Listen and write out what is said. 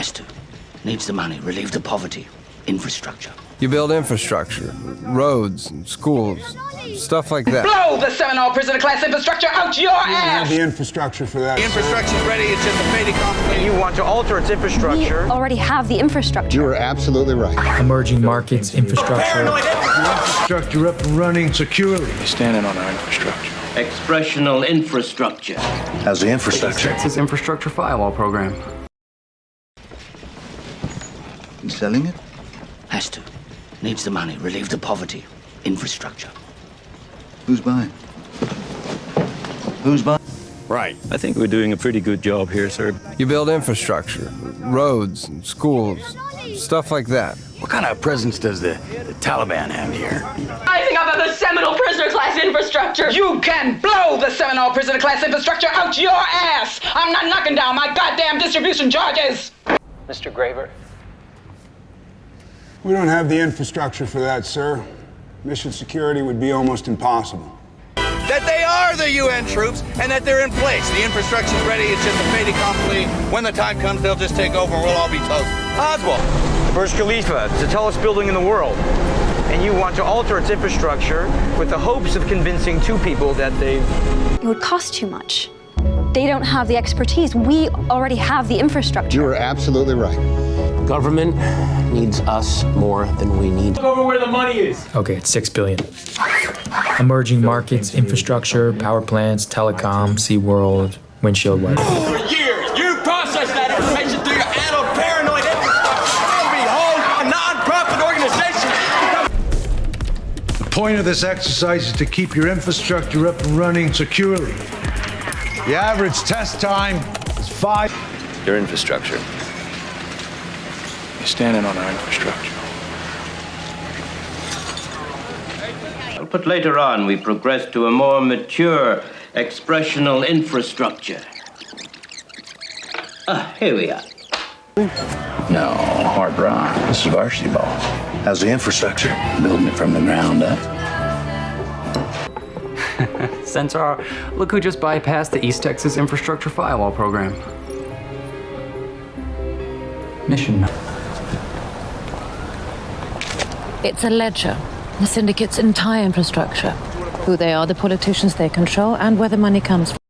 Has to. Needs the money. Relieve the poverty. Infrastructure. You build infrastructure, roads and schools, stuff like that. Blow the Seminole prisoner class infrastructure out your ass! The infrastructure for that. The infrastructure is ready, it's just a fait accompli. You want to alter its infrastructure. We already have the infrastructure. You are absolutely right. Emerging markets, infrastructure. Infrastructure up and running securely. You're standing on our infrastructure. Expressional infrastructure. How's the infrastructure? Texas infrastructure firewall program. You selling it? Has to. Needs the money. Relieve the poverty. Infrastructure. Who's buying? Who's buying? Right. I think we're doing a pretty good job here, sir. You build infrastructure, roads and schools, stuff like that. What kind of presence does the Taliban have here? Rising up of the Seminole prisoner class infrastructure! You can blow the Seminole prisoner class infrastructure out your ass! I'm not knocking down my goddamn distribution charges! Mr. Graver. We don't have the infrastructure for that, sir. Mission security would be almost impossible. That they are the UN troops and that they're in place. The infrastructure is ready, it's just a fait accompli. When the time comes, they'll just take over and we'll all be toast. Oswald. Burj Khalifa, it's the tallest building in the world. And you want to alter its infrastructure with the hopes of convincing two people that It would cost too much. They don't have the expertise. We already have the infrastructure. You are absolutely right. Government needs us more than we need. Look over where the money is. Okay, it's $6 billion. Emerging markets, infrastructure, power plants, telecom, SeaWorld, windshield wipers. For years, you processed that information through your adult paranoid infrastructure. And behold, a non-profit organization. The point of this exercise is to keep your infrastructure up and running securely. The average test time is 5. Your infrastructure. You're standing on our infrastructure. But later on, we progressed to a more mature expressional infrastructure. Here we are. No, hard rock. This is varsity ball. How's the infrastructure? Building it from the ground up. Centaur, look who just bypassed the East Texas infrastructure firewall program. Mission. It's a ledger, the syndicate's entire infrastructure, who they are, the politicians they control, and where the money comes from.